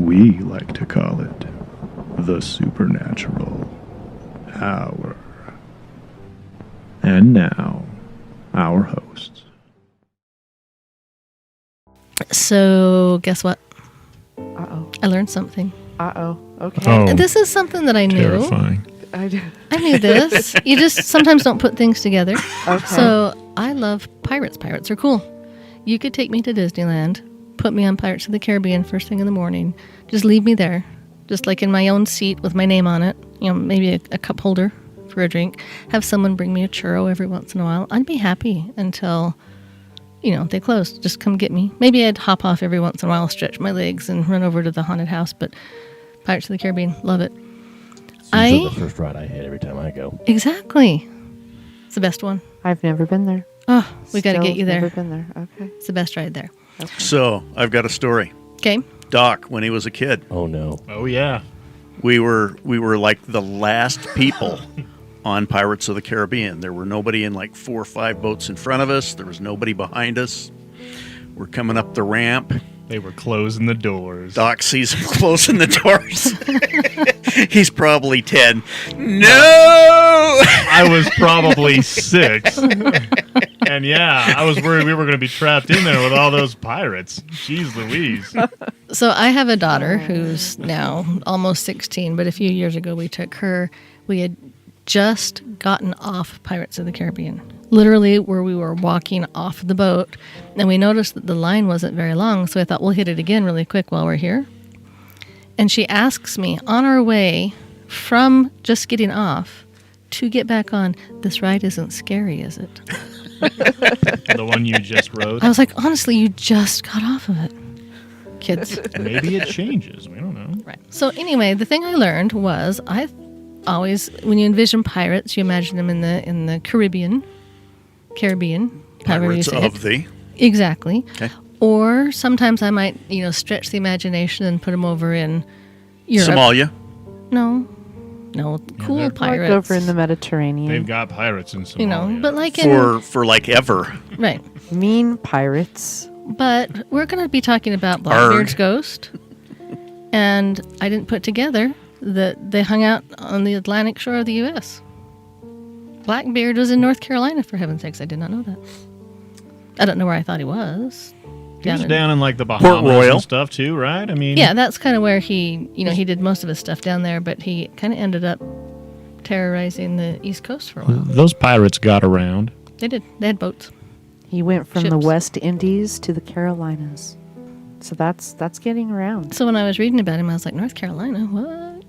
We like to call it the Supernatural Hour. And now, our hosts. So, guess what? Uh-oh. I learned something. Uh-oh. Okay. Oh, This is something that I knew. terrifying. I do. I knew this. You just sometimes don't put things together. Okay. So, I love pirates. Pirates are cool. You could take me to Disneyland, put me on Pirates of the Caribbean first thing in the morning, just leave me there, just like in my own seat with my name on it, maybe a cup holder for a drink, have someone bring me a churro every once in a while. I'd be happy until, they closed. Just come get me. Maybe I'd hop off every once in a while, stretch my legs, and run over to the haunted house, but Pirates of the Caribbean, love it. It's usually the first ride I hit every time I go. Exactly. It's the best one. I've never been there. Oh, we got to get you there. Never been there. Okay. It's the best ride there. Okay. So, I've got a story. Okay. Doc, when he was a kid, Oh no. Oh, yeah. we were like the last people on Pirates of the Caribbean. There were nobody in like 4 or 5 boats in front of us. There was nobody behind us. We're coming up the ramp. They were closing the doors. Doc sees him closing the doors. He's probably 10. No! I was probably 6. And yeah, I was worried we were going to be trapped in there with all those pirates. Jeez Louise. So I have a daughter who's now almost 16, but a few years ago we took her. We had just gotten off Pirates of the Caribbean, literally where we were walking off the boat, and we noticed that the line wasn't very long, so I thought we'll hit it again really quick while we're here. And she asks me on our way from just getting off to get back on, this ride isn't scary, is it? The one you just rode. I was like, honestly, you just got off of it. Kids. Maybe it changes. We don't know. Right. So anyway, the thing I learned was I always, when you envision pirates, you imagine them in the Caribbean, however you Pirates say of it. the... Exactly. Okay. Or sometimes I might, stretch the imagination and put them over in Europe. Somalia. No, cool they're- pirates. Like over in the Mediterranean. They've got pirates in Somalia. but like in For like ever. right. Mean pirates. But we're going to be talking about Blackbeard's ghost, and I didn't put together that they hung out on the Atlantic shore of the U.S. Blackbeard was in North Carolina, for heaven's sakes. I did not know that. I don't know where I thought he was. He was down in like the Bahamas Royal. and stuff too, right? I mean, Yeah, that's kind of where he did most of his stuff down there, but he kind of ended up terrorizing the East Coast for a while. those pirates got around. They did. They had boats. He went from the Ships. West Indies to the Carolinas. So that's getting around. So when I was reading about him, I was like, North Carolina? What?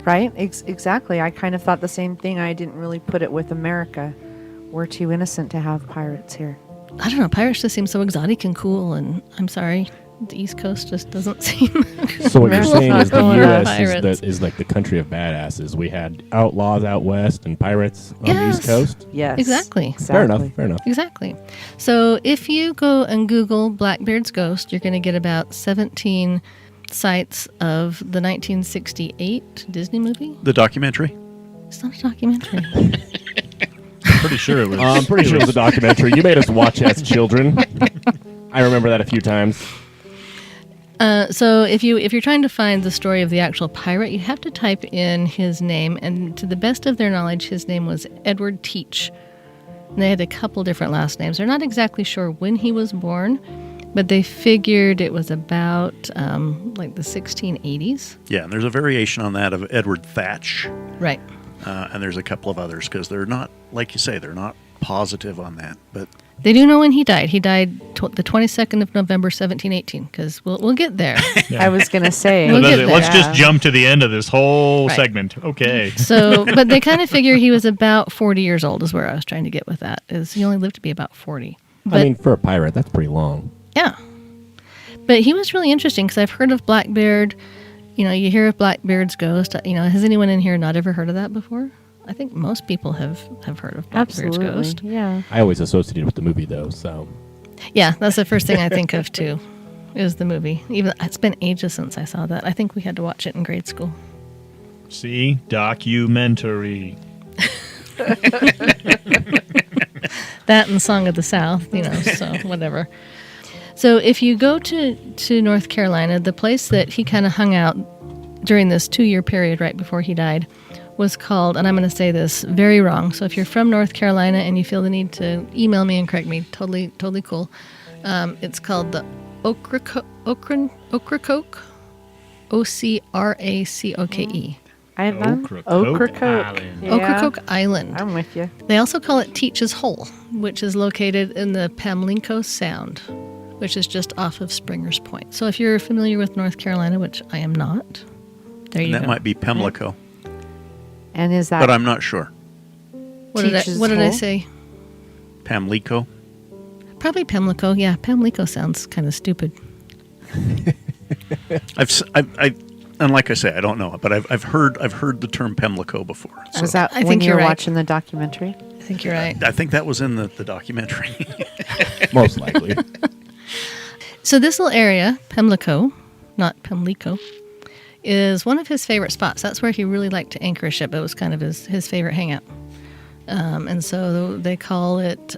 Right? Exactly. I kind of thought the same thing. I didn't really put it with America. We're too innocent to have pirates here. I don't know. Pirates just seem so exotic and cool, and I'm sorry, the East Coast just doesn't seem. So what you're America's saying not is the going U.S. pirates. is like the country of badasses. We had outlaws out west and pirates on the East Yes. Coast. Yes. Exactly. Fair enough. Fair enough. Exactly. So if you go and Google Blackbeard's ghost, you're going to get about 17 sites of the 1968 Disney movie. The documentary. It's not a documentary. Pretty sure it was. I'm pretty sure it was a documentary. You made us watch as children. I remember that a few times. So if you're trying to find the story of the actual pirate, you have to type in his name, and to the best of their knowledge, his name was Edward Teach. And they had a couple different last names. They're not exactly sure when he was born, but they figured it was about like the 1680s. Yeah, and there's a variation on that of Edward Thatch. Right. And there's a couple of others because they're not, like you say, they're not positive on that. But They do know when he died. He died the 22nd of November, 1718, because we'll get there. I was going to say. We'll get there. Let's just jump to the end of this whole Right. segment. Okay. So, but they kind of figure he was about 40 years old is where I was trying to get with that, is he only lived to be about 40. But I mean, for a pirate, that's pretty long. yeah. But he was really interesting because I've heard of Blackbeard. You hear of Blackbeard's ghost. Has anyone in here not ever heard of that before? I think most people have heard of Blackbeard's Absolutely. ghost. Yeah. I always associated with the movie, though, so... Yeah, that's the first thing I think of, too, is the movie. Even it's been ages since I saw that. I think we had to watch it in grade school. See? Documentary. That and Song of the South, so whatever. So if you go to North Carolina, the place that he kind of hung out during this 2-year period right before he died was called, and I'm going to say this very wrong, so if you're from North Carolina and you feel the need to email me and correct me, totally cool. It's called the Ocracoke, Ocracoke. Island? Ocracoke Ocracoke. Island. Yeah, Ocracoke Island. I'm with you. They also call it Teach's Hole, which is located in the Pamlico Sound, which is just off of Springer's Point. So if you're familiar with North Carolina, which I am not, there you And that go. might be Pamlico, And is that but I'm not sure. What did Teach's I Hole? say? Pamlico. Probably Pamlico. Yeah, Pamlico sounds kind of stupid. And like I say, I don't know, but I've heard the term Pamlico before. So was that I when think you you're were right. watching the documentary? I think you're right. I think that was in the documentary. Most likely. So this little area, Pamlico, not Pamlico, is one of his favorite spots. That's where he really liked to anchor a ship. It was kind of his favorite hangout. And so they call it,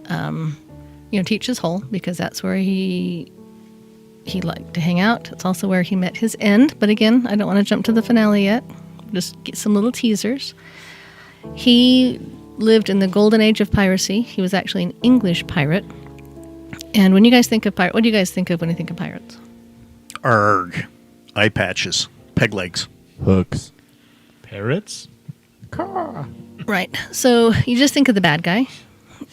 Teach's Hole, because that's where he liked to hang out. It's also where he met his end. But again, I don't want to jump to the finale yet. Just get some little teasers. He lived in the golden age of piracy. He was actually an English pirate. And when you guys think of pirate, what do you guys think of when you think of pirates? Arg. Eye patches. Peg legs. Hooks. Parrots? Right. So you just think of the bad guy.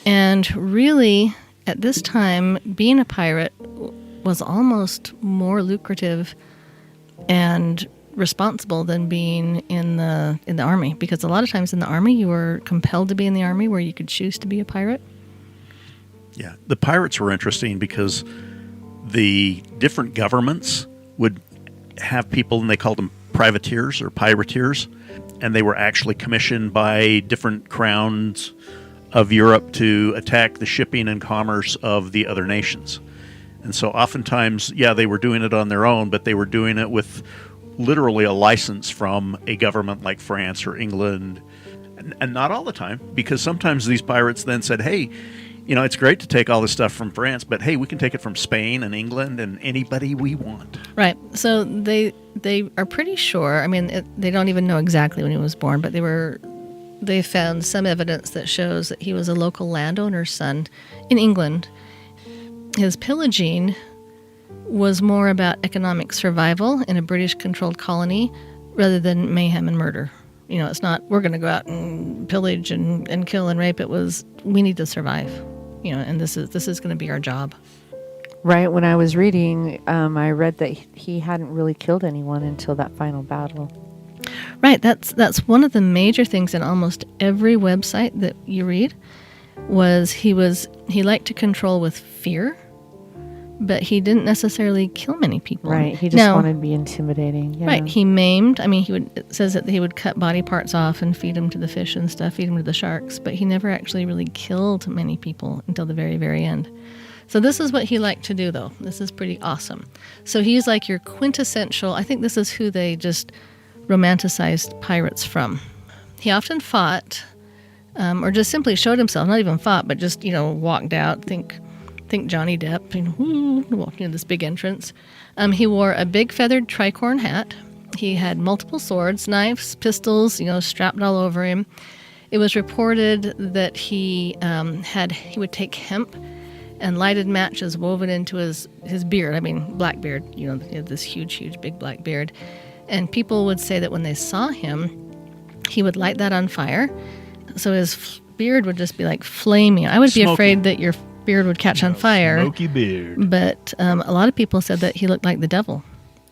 And really, at this time, being a pirate was almost more lucrative and responsible than being in the army, because a lot of times in the army you were compelled to be in the army where you could choose to be a pirate. Yeah. The pirates were interesting because the different governments would have people, and they called them privateers or pirateers, and they were actually commissioned by different crowns of Europe to attack the shipping and commerce of the other nations. And so oftentimes, they were doing it on their own, but they were doing it with literally a license from a government like France or England. And not all the time, because sometimes these pirates then said, hey, it's great to take all this stuff from France, but hey, we can take it from Spain and England and anybody we want. Right. So they are pretty sure. I mean, they don't even know exactly when he was born, but they found some evidence that shows that he was a local landowner's son in England. His pillaging was more about economic survival in a British-controlled colony rather than mayhem and murder. It's not, we're going to go out and pillage and kill and rape. It was, we need to survive, and this is going to be our job. Right. When I was reading, I read that he hadn't really killed anyone until that final battle. Right. That's one of the major things in almost every website that you read was he liked to control with fear, but he didn't necessarily kill many people. Right. He just wanted to be intimidating. Yeah. Right. He maimed. I mean, it says that he would cut body parts off and feed them to the fish and stuff, feed them to the sharks, but he never actually really killed many people until the very, very end. So this is what he liked to do, though. This is pretty awesome. So he's like your quintessential, I think this is who they just romanticized pirates from. He often fought, or just simply showed himself, not even fought, but just, walked out, think Johnny Depp, walking in this big entrance. He wore a big feathered tricorn hat. He had multiple swords, knives, pistols, strapped all over him. It was reported that he would take hemp and lighted matches woven into his beard. I mean, Blackbeard, he had this huge, big black beard. And people would say that when they saw him, he would light that on fire. So his beard would just be like flaming. I would be afraid that your beard would catch on fire. Smoky beard. But a lot of people said that he looked like the devil.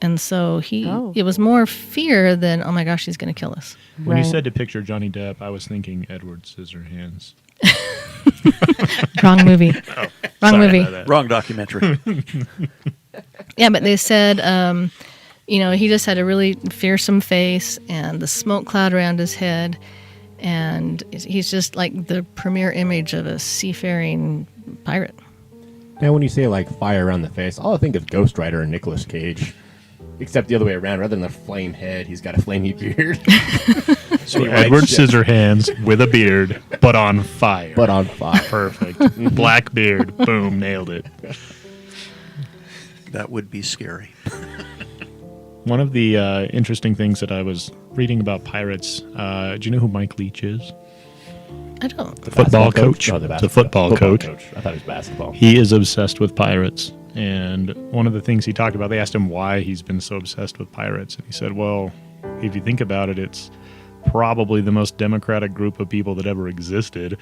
And so it was more fear than, oh my gosh, he's going to kill us. When you said to picture Johnny Depp, I was thinking Edward Scissorhands. Wrong movie. Wrong movie. About that. Wrong documentary. Yeah, but they said, he just had a really fearsome face and the smoke cloud around his head. And he's just like the premier image of a seafaring pirate. Now, when you say like fire around the face, all I think is Ghost Rider and Nicolas Cage. Except the other way around. Rather than a flame head, he's got a flamey beard. So Edward Scissorhands with a beard, but on fire. But on fire. Perfect. Black beard. Boom. Nailed it. That would be scary. One of the interesting things that I was reading about pirates, do you know who Mike Leach is? I don't. The football coach. Oh, The football coach. I thought it was basketball. He is obsessed with pirates. And one of the things he talked about, they asked him why he's been so obsessed with pirates. And he said, well, if you think about it, it's probably the most democratic group of people that ever existed.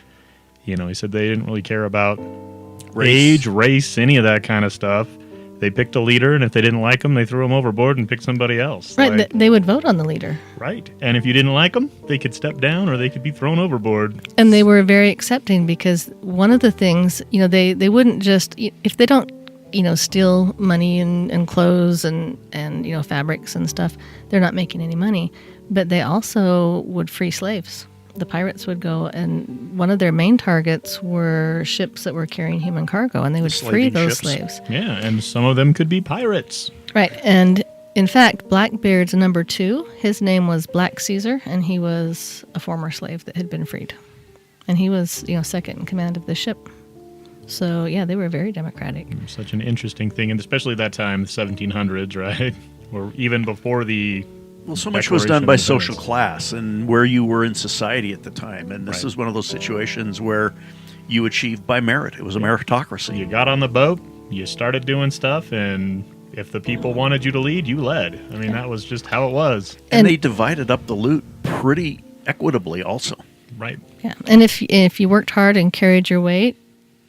You know, he said they didn't really care about age, race, any of that kind of stuff. They picked a leader, and if they didn't like him, they threw him overboard and picked somebody else. Right, Like, they would vote on the leader. right. And if you didn't like them, they could step down or they could be thrown overboard. And they were very accepting because one of the things, they wouldn't just, if they don't, steal money and clothes and fabrics and stuff, they're not making any money. But they also would free slaves. The pirates would go, and one of their main targets were ships that were carrying human cargo, and they would free Slaving those ships. slaves. Yeah, and some of them could be pirates. Right, and in fact, Blackbeard's number 2, his name was Black Caesar, and he was a former slave that had been freed. And he was, second in command of the ship. So, yeah, they were very democratic. Such an interesting thing, and especially that time, the 1700s, right? Or even before the... Well, so much was done Declaration by of social Independence. class and where you were in society at the time. And this Right. is one of those situations where you achieved by merit. It was a meritocracy. You got on the boat, you started doing stuff, and if the people wanted you to lead, you led. I mean, that was just how it was. And And- they divided up the loot pretty equitably also. Right. Yeah, and if you worked hard and carried your weight,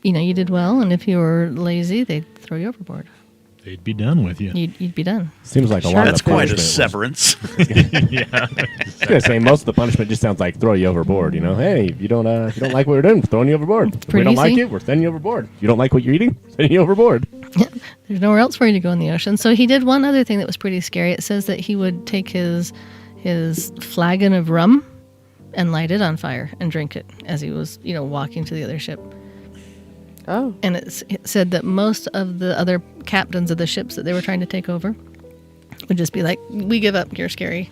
you did well. And if you were lazy, they'd throw you overboard. They'd be done with you. You'd be done. Seems like a Sure. lot That's of the quite a punishment was- severance. Yeah. I was gonna say most of the punishment just sounds like throw you overboard. Hey, if you don't like what we're doing, we're throwing you overboard. If we pretty don't like easy. it, we're sending you overboard. If you don't like what you're eating, sending you overboard. There's nowhere else for you to go in the ocean. So he did one other thing that was pretty scary. It says that he would take his flagon of rum and light it on fire and drink it as he was, walking to the other ship. Oh, And it said that most of the other captains of the ships that they were trying to take over would just be like, "We give up. You're scary."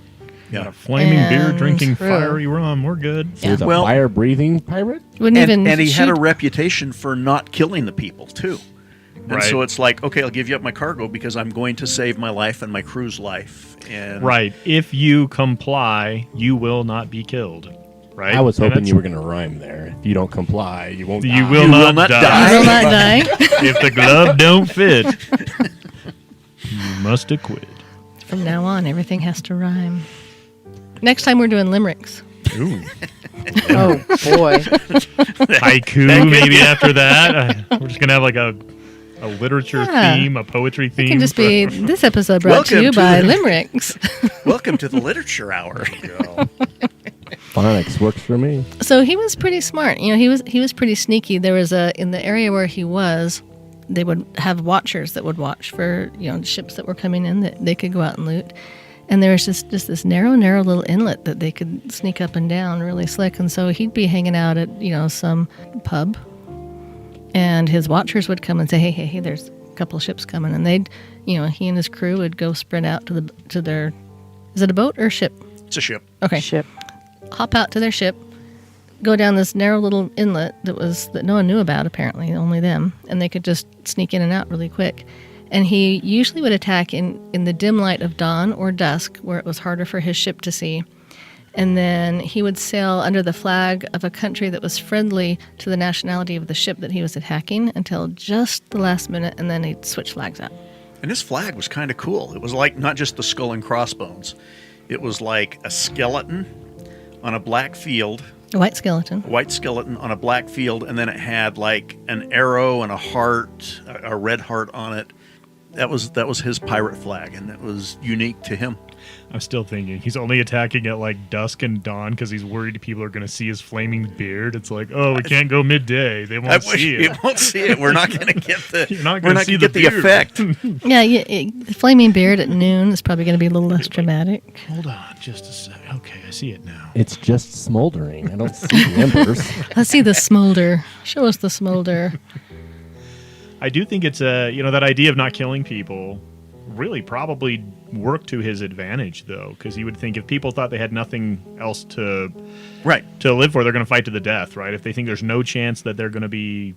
Got a flaming beer, And drinking true. fiery rum. We're good. So he's a Well- fire-breathing pirate. Wouldn't even And he had a shoot. reputation for not killing the people, too. And Right. so it's like, okay, I'll give you up my cargo because I'm going to save my life and my crew's life. And Right. If you comply, you will not be killed. Right. I was And hoping that's- you were going to rhyme there. If you don't comply, you won't. You die. will, You not, will not die. You will not die. If the glove don't fit, you must acquit. From now on, everything has to rhyme. Next time we're doing limericks. Ooh. oh boy. Haiku maybe after that. We're just gonna have like a literature Yeah. theme, a poetry theme. It can just be this episode brought to Welcome you to by the- limericks. welcome to the Literature Hour. Phonics works for me. So he was pretty smart. He was pretty sneaky. There was in the area where he was, they would have watchers that would watch for ships that were coming in that they could go out and loot. And there was just this narrow little inlet that they could sneak up and down really slick. And so he'd be hanging out at some pub, and his watchers would come and say, hey, there's a couple of ships coming, and they'd he and his crew would go sprint out to their, is it a boat or a ship? It's a ship. Okay. Ship. Hop out to their ship, go down this narrow little inlet that no one knew about, apparently, only them, and they could just sneak in and out really quick. And he usually would attack in the dim light of dawn or dusk, where it was harder for his ship to see. And then he would sail under the flag of a country that was friendly to the nationality of the ship that he was attacking until just the last minute, and then he'd switch flags out. And his flag was kind of cool. It was like not just the skull and crossbones. It was like a skeleton on a black field, A white skeleton. a white skeleton on a black field, and then it had like an arrow and a heart, a red heart on it. That was his pirate flag, and it was unique to him. I'm still thinking he's only attacking at like dusk and dawn because he's worried people are going to see his flaming beard. It's like, oh, we can't go midday; they won't see it. You won't see it. We're not going to get the. You're not we're gonna not see going to get the the beard. effect. Yeah, the flaming beard at noon is probably going to be a little less dramatic. Hold on, just a sec. Okay, I see it now. It's just smoldering. I don't see the embers. Let's see the smolder. Show us the smolder. I do think it's that idea of not killing people really probably worked to his advantage, though, because he would think if people thought they had nothing else to Right. live for, they're going to fight to the death, right? If they think there's no chance that they're going to be,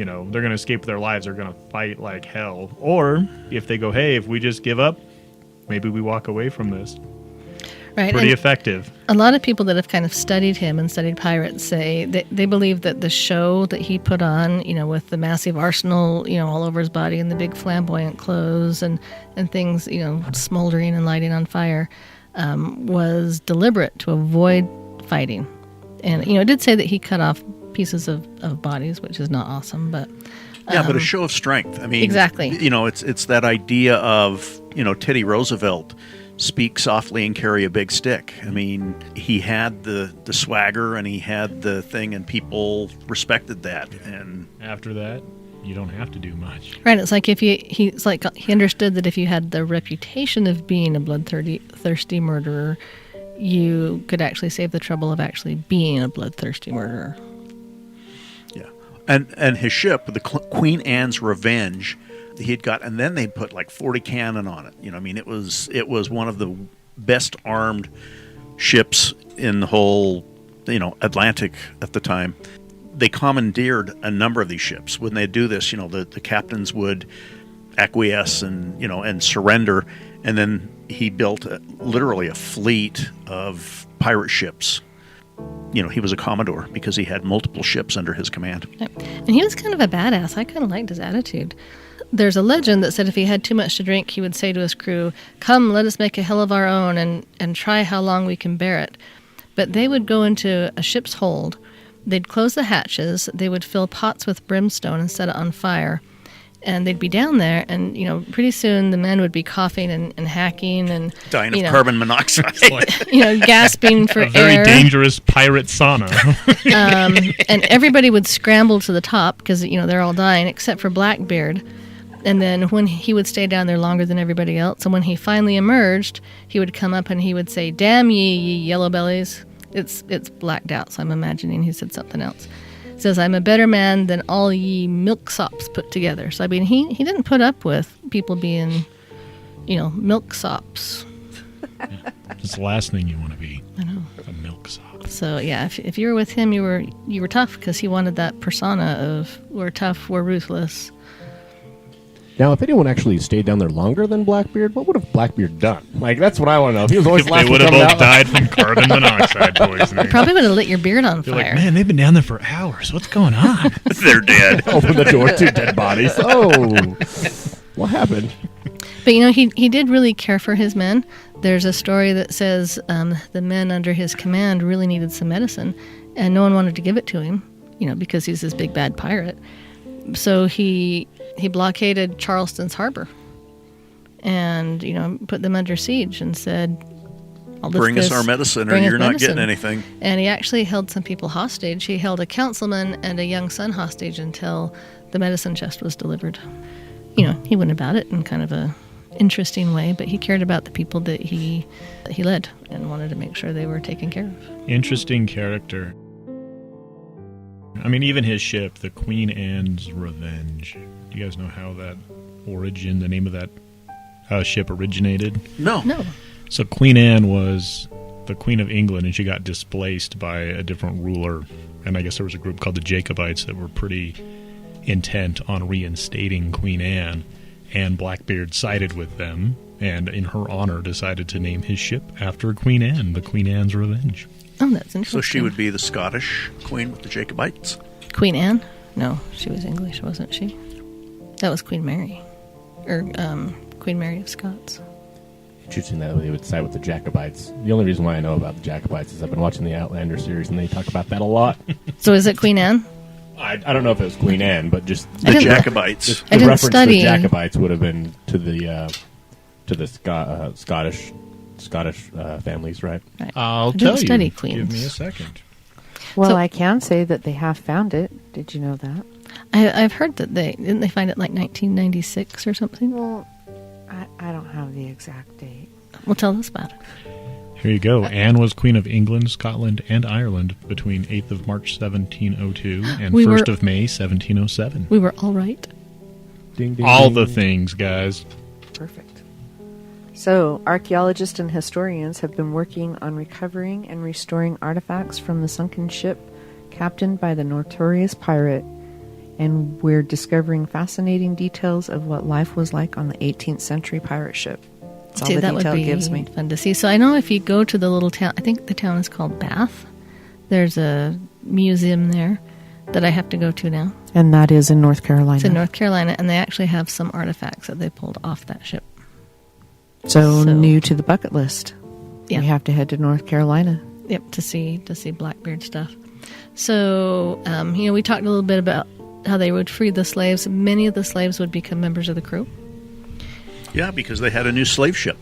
they're going to escape with their lives. They're going to fight like hell. Or if they go, hey, if we just give up, maybe we walk away from this. Right. Pretty And effective. a lot of people that have kind of studied him and studied pirates say that they believe that the show that he put on, with the massive arsenal, all over his body and the big flamboyant clothes and things, smoldering and lighting on fire, was deliberate to avoid fighting. And, it did say that he cut off pieces of bodies, which is not awesome, but... Yeah, but a show of strength. I mean, exactly. It's that idea of, Teddy Roosevelt, speak softly and carry a big stick. I mean, he had the swagger and he had the thing, and people respected that. And after that, you don't have to do much. Right. It's like he understood that if you had the reputation of being a bloodthirsty murderer, you could actually save the trouble of actually being a bloodthirsty murderer. Yeah, and his ship, the Queen Anne's Revenge, he had got, and then they put like 40 cannon on it. It was one of the best armed ships in the whole, Atlantic at the time. They commandeered a number of these ships. When they do this, the captains would acquiesce and surrender, and then he built literally a fleet of pirate ships. He was a commodore because he had multiple ships under his command. And he was kind of a badass. I kind of liked his attitude. There's a legend that said if he had too much to drink, he would say to his crew, "Come, let us make a hell of our own and try how long we can bear it." But they would go into a ship's hold. They'd close the hatches. They would fill pots with brimstone and set it on fire. And they'd be down there, and, pretty soon the men would be coughing and hacking and... dying of carbon monoxide. Gasping for a very air. dangerous pirate sauna. And everybody would scramble to the top because, they're all dying, except for Blackbeard. And then when he would stay down there longer than everybody else, and when he finally emerged, he would come up and he would say, "Damn ye yellow bellies." It's blacked out, so I'm imagining he said something else. It says, "I'm a better man than all ye milksops put together." So, I mean, he didn't put up with people being, milksops. Yeah, it's the last thing you want to be. I know. A milksop. So, yeah, if you were with him, you were tough because he wanted that persona of we're tough, we're ruthless. Now, if anyone actually stayed down there longer than Blackbeard, what would have Blackbeard done? Like, that's what I want to know. If he was always If they would have both died from carbon monoxide poisoning. Probably would have lit your beard on They're fire. like, man, they've been down there for hours. What's going on? They're dead. Open the door, 2 dead bodies. Oh, what happened? But, he did really care for his men. There's a story that says the men under his command really needed some medicine, and no one wanted to give it to him, because he's this big bad pirate. So he blockaded Charleston's harbor and, put them under siege and said, "Bring us our medicine or you're not getting anything." And he actually held some people hostage. He held a councilman and a young son hostage until the medicine chest was delivered. He went about it in kind of a interesting way, but he cared about the people that he led and wanted to make sure they were taken care of. Interesting character. I mean, even his ship, the Queen Anne's Revenge. Do you guys know how the name of that ship originated? No. So Queen Anne was the Queen of England, and she got displaced by a different ruler. And I guess there was a group called the Jacobites that were pretty intent on reinstating Queen Anne. And Blackbeard sided with them, and in her honor decided to name his ship after Queen Anne, the Queen Anne's Revenge. Oh, that's interesting. So she would be the Scottish queen with the Jacobites? Queen Anne? No, she was English, wasn't she? That was Queen Mary. Or Queen Mary of Scots. Interesting that they would side with the Jacobites. The only reason why I know about the Jacobites is I've been watching the Outlander series, and they talk about that a lot. So is it Queen Anne? I don't know if it was Queen Anne, but just The Jacobites. the reference to the Jacobites would have been to the Scottish families, right? Right. I'll I tell didn't you. study queens. Give me a second. Well, So- I can say that they have found it. Did you know that? I've heard that didn't they find it like 1996 or something? Well, I don't have the exact date. Well, tell us about it. Here you go. Anne was Queen of England, Scotland, and Ireland between 8th of March, 1702 and We 1st were- of May, 1707. We were all right. Ding, ding, All ding. the things, guys. Perfect. So, archaeologists and historians have been working on recovering and restoring artifacts from the sunken ship captained by the notorious pirate and we're discovering fascinating details of what life was like on the 18th century pirate ship. That's all the that would detail it be gives me. fun to see. So I know if you go to the little town, I think the town is called Bath. There's a museum there that I have to go to now. And that is in North Carolina. It's in North Carolina, and they actually have some artifacts that they pulled off that ship. So new to the bucket list. Yeah. We have to head to North Carolina. Yep, to see Blackbeard stuff. So, we talked a little bit about how they would free the slaves. Many of the slaves would become members of the crew. Yeah, because they had a new slave ship.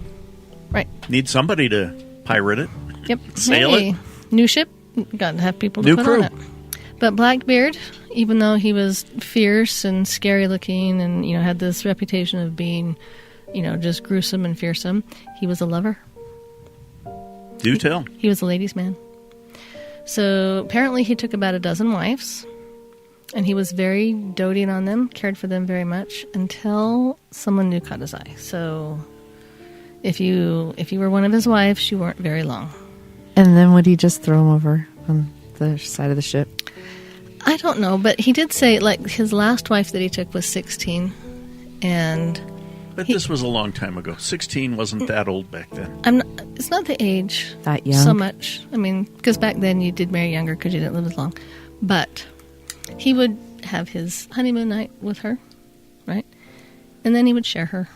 Right. Need somebody to pirate it. Yep. Sail it. New ship. Got to have people to New put crew. on it. But Blackbeard, even though he was fierce and scary looking and, had this reputation of being, just gruesome and fearsome, he was a lover. Do tell. He was a ladies' man. So apparently he took about a dozen wives, and he was very doting on them, cared for them very much, until someone new caught his eye. So if you were one of his wives, you weren't very long. And then would he just throw him over on the side of the ship? I don't know, but he did say, his last wife that he took was 16, and... But this was a long time ago. 16 wasn't that old back then. It's not the age That young? so much. I mean, because back then you did marry younger because you didn't live as long. But he would have his honeymoon night with her, right? And then he would share her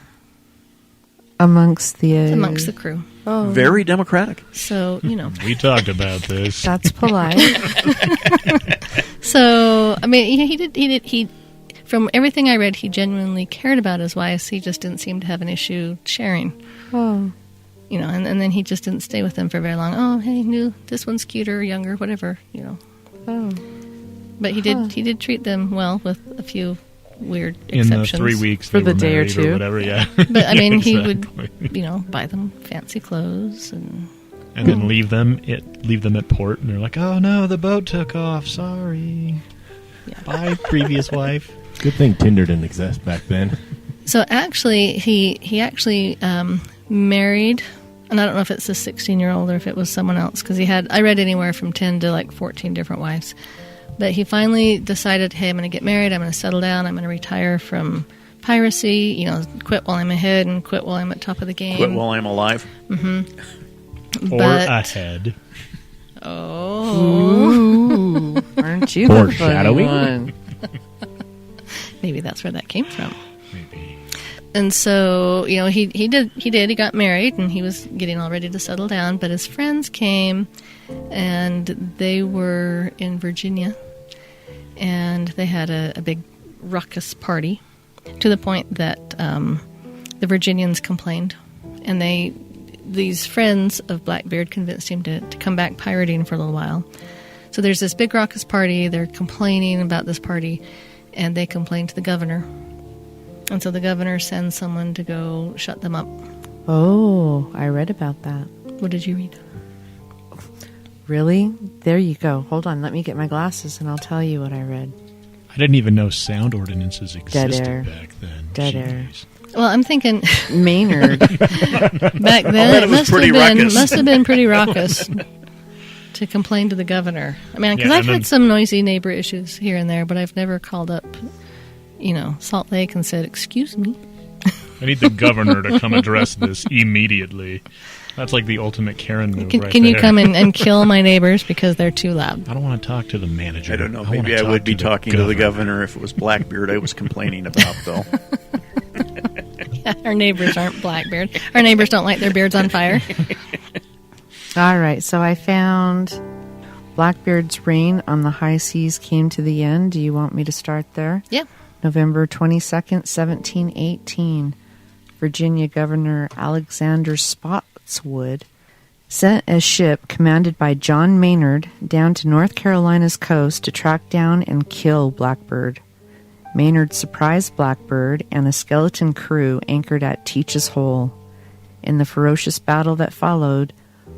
Amongst the crew. Oh, Very democratic. So, We talked about this. that's polite. So, I mean, he from everything I read, he genuinely cared about his wives. He just didn't seem to have an issue sharing. Oh, And then he just didn't stay with them for very long. Oh, hey, new, this one's cuter, younger, whatever, oh. But he did treat them well with a few weird In exceptions. the 3 weeks For they the were day or married two. whatever, yeah. But I mean, he Exactly. would, buy them fancy clothes and then leave them at port, and they're like, "Oh no, the boat took off. Sorry, bye, previous wife." Good thing Tinder didn't exist back then. so actually he actually married, and I don't know if it's a 16-year-old or if it was someone else, because I read anywhere from 10 to 14 different wives. But he finally decided, hey, I'm going to get married, I'm going to settle down, I'm going to retire from piracy, quit while I'm ahead and quit while I'm at top of the game. Quit while I'm alive. Or ahead. Oh. Ooh, aren't you the funny Foreshadowing? one? Maybe that's where that came from. Maybe. And so, he got married, and he was getting all ready to settle down, but his friends came, and they were in Virginia, and they had a big raucous party, to the point that the Virginians complained, and these friends of Blackbeard convinced him to come back pirating for a little while. So there's this big raucous party, they're complaining about this party, and they complain to the governor. And so the governor sends someone to go shut them up. Oh, I read about that. What did you read? Really? There you go. Hold on, let me get my glasses and I'll tell you what I read. I didn't even know sound ordinances Dead existed air. back then. Dead air. Jeez. Well, I'm thinking Maynard. back then bet it it was pretty raucous. must have been pretty raucous to complain to the governor. I mean, because Yeah, I've and had then- some noisy neighbor issues here and there, but I've never called up, Salt Lake and said, "Excuse me." I need the governor to come address this immediately. That's like the ultimate Karen move right Can you there. come and kill my neighbors because they're too loud? I don't want to talk to the manager. I don't know. wanna Maybe I talk would be to talking to the governor if it was Blackbeard I was complaining about, though. Our neighbors aren't Blackbeard. Our neighbors don't light their beards on fire. All right, so I found Blackbeard's reign on the high seas came to the end. Do you want me to start there? Yeah. November 22nd, 1718. Virginia Governor Alexander Spotswood sent a ship commanded by John Maynard down to North Carolina's coast to track down and kill Blackbeard. Maynard surprised Blackbeard and a skeleton crew anchored at Teach's Hole. In the ferocious battle that followed,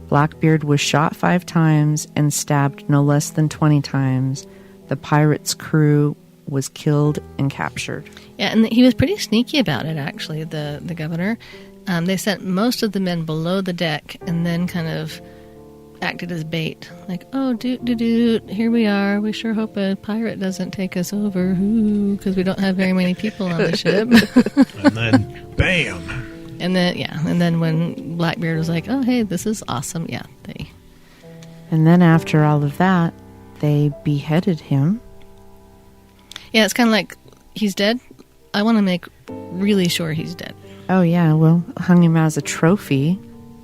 Blackbeard was shot 5 times and stabbed no less than 20 times. The pirates' crew was killed and captured. Yeah, and he was pretty sneaky about it, actually, the governor. They sent most of the men below the deck and then kind of acted as bait. Like, oh, doot, here we are. We sure hope a pirate doesn't take us over, because we don't have very many people on the ship. And then, bam! And then when Blackbeard was like, oh, hey, this is awesome. Yeah, And then after all of that, they beheaded him. Yeah, it's kind of like, he's dead. I want to make really sure he's dead. Oh, yeah, well, hung him as a trophy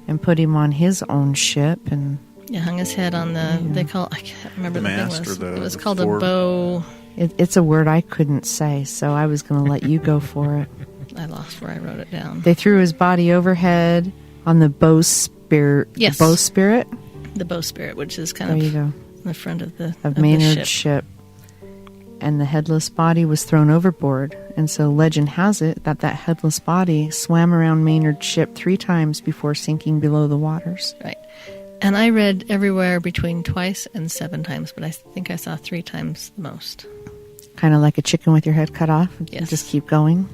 and put him on his own ship. And Yeah, hung his head on I can't remember The the mast thing was. or It was the called fore- a bow. it's a word I couldn't say, so I was going to let you go for it. I lost where I wrote it down. They threw his body overhead on the bowsprit. Yes. The bowsprit? The bowsprit, which is kind There of you go. in the front of the Of the Maynard's ship. ship. And the headless body was thrown overboard. And so legend has it that headless body swam around Maynard's ship 3 times before sinking below the waters. Right. And I read everywhere between twice and 7 times, but I think I saw 3 times the most. Kind of like a chicken with your head cut off. You Yes. just keep going.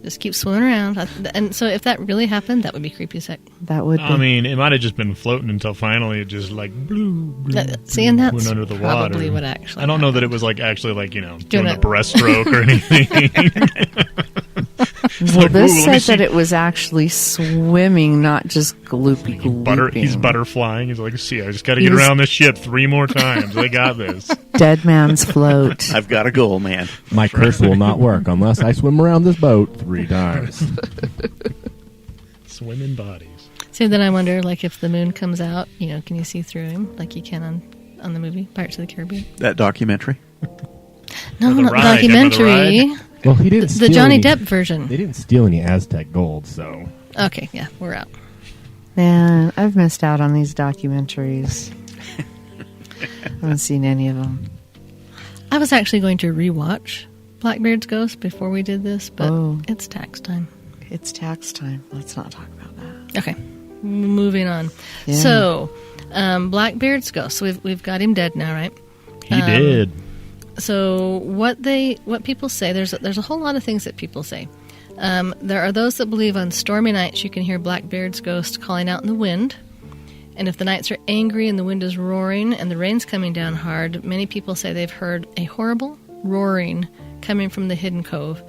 Just keep swimming around. And so if that really happened, that would be creepy as heck. That would be. I mean, it might have just been floating until finally it just like blue, See, and that's went under the probably water. what actually I don't know that it happened. was like actually like doing Doing a it. breaststroke or anything. well, like, this ooh, let me said that see. it was actually swimming, not just gloopy glooping. He's butterflying. He's like, see, I just got to He get was- around this ship 3 more times. I got this. Dead man's float. I've got a goal, man. My curse will not work unless I swim around this boat 3 times. Swimming bodies. See, then I wonder, like, if the moon comes out, can you see through him like you can on the movie Pirates of the Caribbean? That documentary. No, Or the not the ride, remember the documentary. Well, he didn't The steal Johnny any, Depp version. They didn't steal any Aztec gold, so Okay, yeah, we're out. Man, I've missed out on these documentaries. I haven't seen any of them. I was actually going to rewatch Blackbeard's Ghost before we did this, but Oh. it's tax time. It's tax time. Let's not talk about that. Okay, moving on. Yeah. So, Blackbeard's Ghost. So we've got him dead now, right? He did. So what people say, there's a whole lot of things that people say. There are those that believe on stormy nights you can hear Blackbeard's ghost calling out in the wind. And if the nights are angry and the wind is roaring and the rain's coming down hard, many people say they've heard a horrible roaring coming from the hidden cove.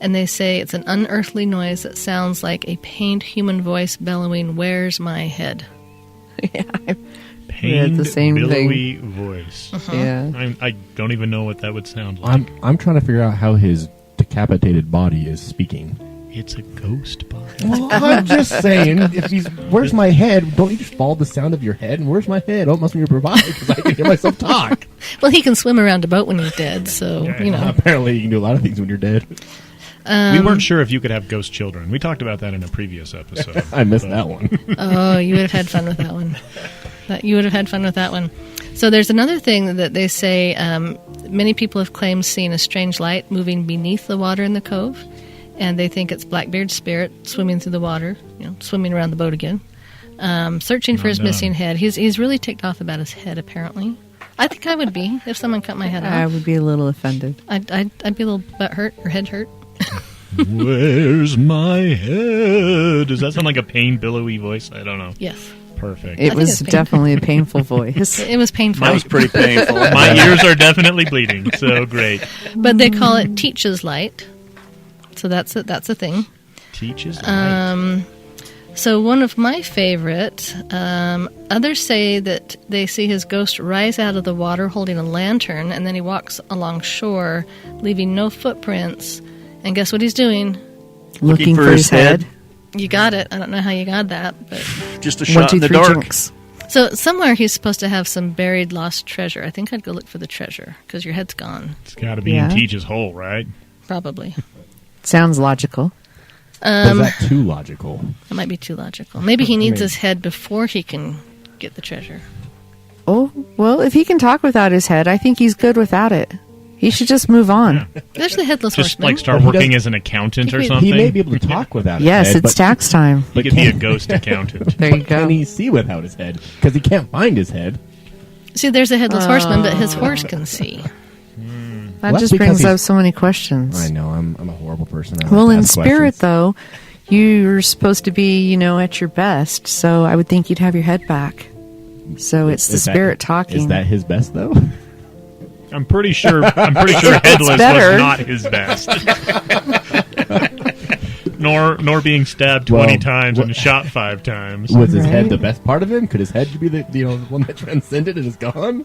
And they say it's an unearthly noise that sounds like a pained human voice bellowing, "Where's my head?" Pained, the same billowy voice. Yeah. I don't even know what that would sound like. I'm trying to figure out how his decapitated body is speaking. It's a ghost body. Well, I'm just saying, if he's, where's my head? Don't you just follow the sound of your head? And where's my head? Oh, it must be your body because I can hear myself talk. Well, he can swim around a boat when he's dead, so, Apparently, you can do a lot of things when you're dead. We weren't sure if you could have ghost children. We talked about that in a previous episode. I missed that one. Oh, you would have had fun with that one. You would have had fun with that one. So there's another thing that they say many people have claimed seeing a strange light moving beneath the water in the cove, and they think it's Blackbeard's spirit swimming through the water, swimming around the boat again, searching for his missing head. He's really ticked off about his head, apparently. I think I would be if someone cut my head I off. would be a little offended. I'd be a little butt hurt or head hurt. Where's my head? Does that sound like a pained, billowy voice? I don't know. Yes. Perfect. It think was it's painful. definitely a painful voice. It was painful. That was pretty painful. My ears are definitely bleeding, so great. But they call it Teach's light. So that's a thing. Teaches light. So one of my favorite, others say that they see his ghost rise out of the water holding a lantern, and then he walks along shore, leaving no footprints. And guess what he's doing? Looking for his head. You got it. I don't know how you got that, but Just a 1, shot 2, in the 3, dark. jinx. so somewhere he's supposed to have some buried, lost treasure. I think I'd go look for the treasure because your head's gone, It's got to be Yeah. in Teach's hole, right? probably. Sounds logical. Is that too logical? It might be too logical. Maybe he needs mean- his head before he can get the treasure. Oh, well, if he can talk without his head, I think he's good without it. He should just move on. There's the headless Just horseman. like start Well, he working does- as an accountant or He something. He may be able to talk without his Yes, head. it's but tax time. He could be a ghost accountant. There you but can go. he see without his head? Because he can't find his head. See, there's a headless horseman, but his horse can see. That Well, just that's brings because up so many questions. I know, I'm a horrible person. I like Well, to in ask spirit, questions. though, you're supposed to be, at your best. So I would think you'd have your head back. So it's the Is that- spirit talking. Is that his best though? I'm pretty sure Headless better. was not his best. nor being stabbed 20 Well, times and shot 5 times. Was his head Right. the best part of him? Could his head be the one that transcended and is gone?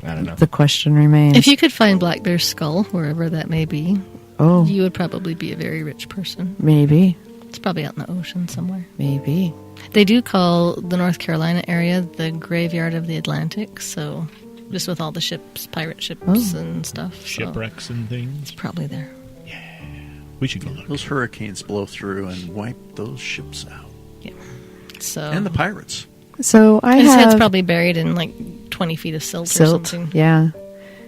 I don't know. The question remains. If you could find Blackbeard's skull, wherever that may be, oh, you would probably be a very rich person. maybe. It's probably out in the ocean somewhere. Maybe. They do call the North Carolina area the graveyard of the Atlantic, so just with all the ships, pirate ships Oh. and stuff. so Shipwrecks and things. It's probably there. We should go look. Those hurricanes blow through and wipe those ships out. So And the pirates. So I his head's have probably buried in like 20 feet of silt, or silt. something. Yeah.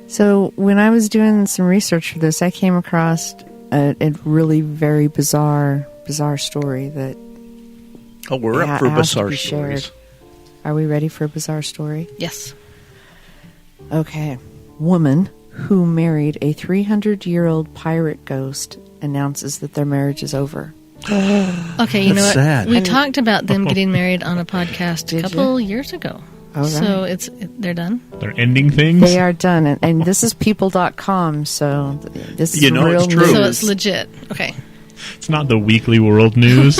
So when I was doing some research for this, I came across a really very bizarre story that. Oh, we're Yeah, up for it has to bizarre be shared. stories. Are we ready for a bizarre story? Yes. Okay. Woman who married a 300-year-old pirate ghost announces that their marriage is over. Okay, you That's know what? sad. We talked about them getting married on a podcast a Did couple years ago. All So right. they're done. They're ending things. They are done. And this is people.com, so this is You know real it's true. news. So it's legit. Okay. It's not the Weekly World News.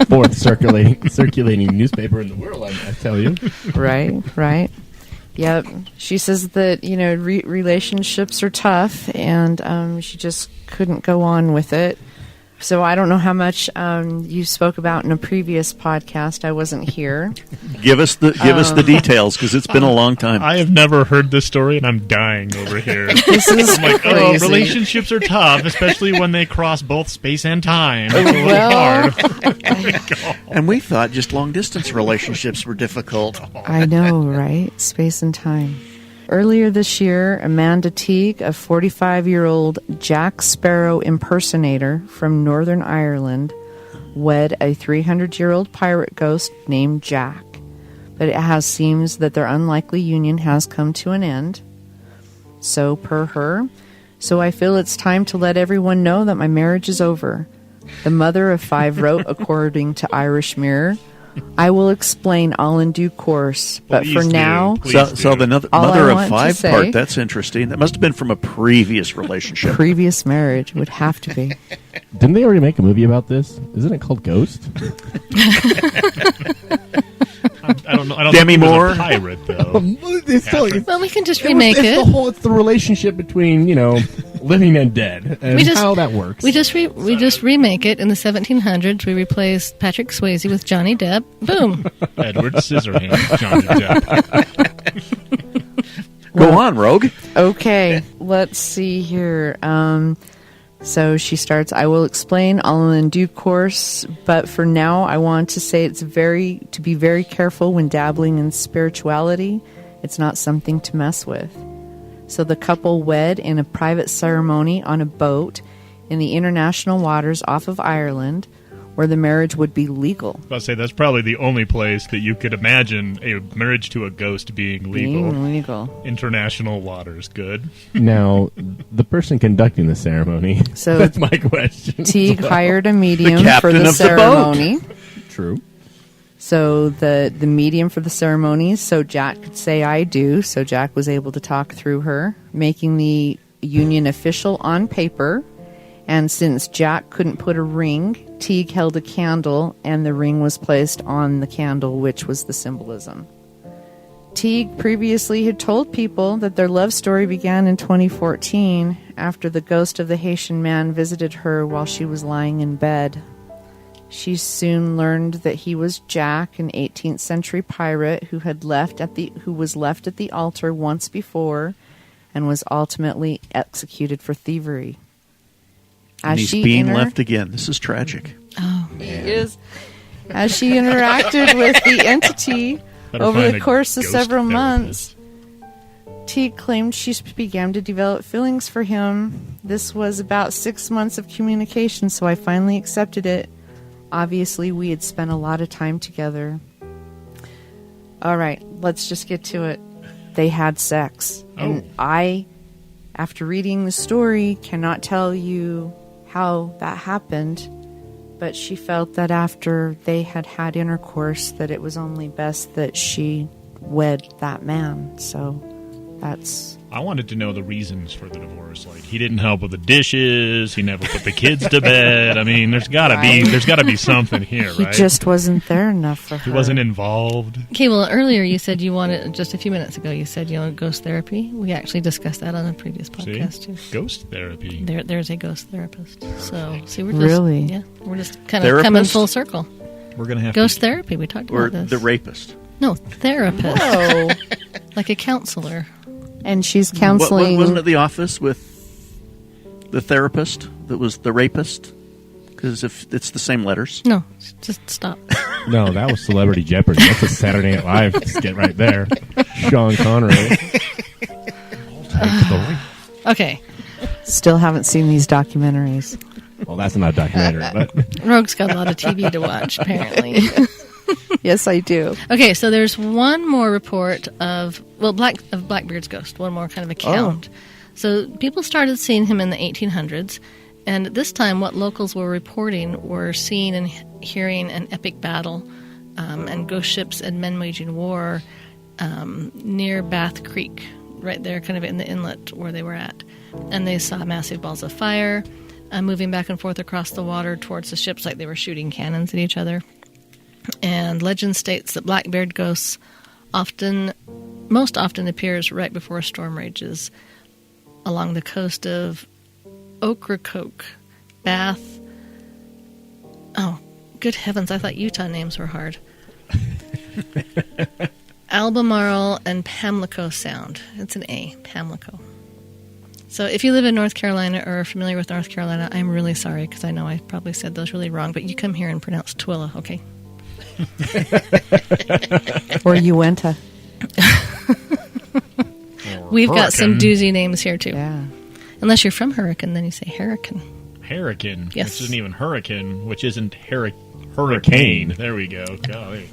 Fourth circulating newspaper in the world, I tell you. Right. Yep. She says that, relationships are tough, and she just couldn't go on with it. So I don't know how much you spoke about in a previous podcast. I wasn't here. Give us the details, because it's been a long time. I have never heard this story, and I'm dying over here. This is I'm like, crazy. relationships are tough, especially when they cross both space and time. It's a little Well- hard. And we thought just long distance relationships were difficult. I know, right? Space and time. Earlier this year, Amanda Teague, a 45-year-old Jack Sparrow impersonator from Northern Ireland, wed a 300-year-old pirate ghost named Jack. But it seems that their unlikely union has come to an end. So, per her, so I feel it's time to let everyone know that my marriage is over. The mother of 5 wrote, according to Irish Mirror, I will explain all in due course, but Please for do. now, Please So do. the All I mother of want to 5 say- part, that's interesting. That must have been from a previous relationship. previous marriage would have to be. Didn't they already make a movie about this? Isn't it called Ghost? I don't know. I don't Demi think he was Moore? a pirate, though. It's still- Well, we can just remake it. It's the relationship between, living and dead, and We just- how that works. We just remake it in the 1700s. We replace Patrick Swayze with Johnny Depp. Boom. Edward Scissorhands, Johnny Depp. Go on, Rogue. Okay, let's see here. So she starts, I will explain all in due course, but for now I want to say to be very careful when dabbling in spirituality. It's not something to mess with. So the couple wed in a private ceremony on a boat in the international waters off of Ireland, where the marriage would be legal. I'll say that's probably the only place that you could imagine a marriage to a ghost being legal. Being legal. International waters, good. Now, the person conducting the ceremony. So That's my question. Teague hired a medium for captain the of the boat. ceremony. True. So the medium for the ceremonies, so Jack could say I do, so Jack was able to talk through her, making the union official on paper. And since Jack couldn't put a ring, Teague held a candle, and the ring was placed on the candle, which was the symbolism. Teague previously had told people that their love story began in 2014 after the ghost of the Haitian man visited her while she was lying in bed. She soon learned that he was Jack, an 18th century pirate who was left at the altar once before and was ultimately executed for thievery. And he's being left again. This is tragic. As she interacted with the entity Better over find the a course of ghost several therapist. months, Teague claimed she began to develop feelings for him. This was about 6 months of communication, so I finally accepted it. Obviously, we had spent a lot of time together. All right, let's just get to it. They had sex. And I, after reading the story, cannot tell you how that happened. But she felt that after they had intercourse, that it was only best that she wed that man. So that's... I wanted to know the reasons for the divorce. Like, he didn't help with the dishes. He never put the kids to bed. I mean, there's got to be something here, He right? just wasn't there enough for her. He wasn't involved. Okay, well, earlier you said you wanted, just a few minutes ago, you said you wanted ghost therapy. We actually discussed that on a previous podcast, too. Ghost therapy. There's a ghost therapist. So, see, we're just... Really? Yeah, we're just kind of coming full circle. We're going to have Ghost therapy, we talked Or about this. the rapist. No, therapist. Oh. Like a counselor. And she's counseling... Wasn't it The Office with the therapist that was the rapist? Because if it's the same letters. No, just stop. No, that was Celebrity Jeopardy. That's a Saturday Night Live skit right there. Sean Connery. All-time story. Okay. Still haven't seen these documentaries. Well, that's not a documentary, but... Rogue's got a lot of TV to watch, apparently. Yes, I do. Okay, so there's one more report of Blackbeard's ghost. One more kind of account. So people started seeing him in the 1800s, and at this time, what locals were reporting were seeing and hearing an epic battle, and ghost ships and men waging war near Bath Creek, right there, kind of in the inlet where they were at. And they saw massive balls of fire moving back and forth across the water towards the ships, like they were shooting cannons at each other. And legend states that Blackbeard ghosts most often appears right before a storm rages along the coast of Ocracoke, Bath. Oh, good heavens, I thought Utah names were hard. Albemarle and Pamlico Sound. It's an A, Pamlico. So if you live in North Carolina or are familiar with North Carolina, I'm really sorry because I know I probably said those really wrong, but you come here and pronounce Twilla, okay? Or Uinta. We've got some doozy names here, too. Yeah. Unless you're from Hurricane, then you say Hurricane. Hurricane. Yes. Which isn't even hurricane, which isn't hurricane. There we go. Golly.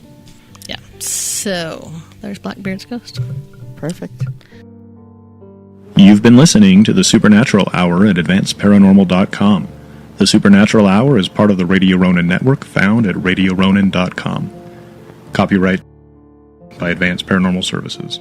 Yeah. So, there's Blackbeard's ghost. Perfect. You've been listening to the Supernatural Hour at AdvancedParanormal.com. The Supernatural Hour is part of the Radio Ronin network found at RadioRonin.com. Copyright by Advanced Paranormal Services.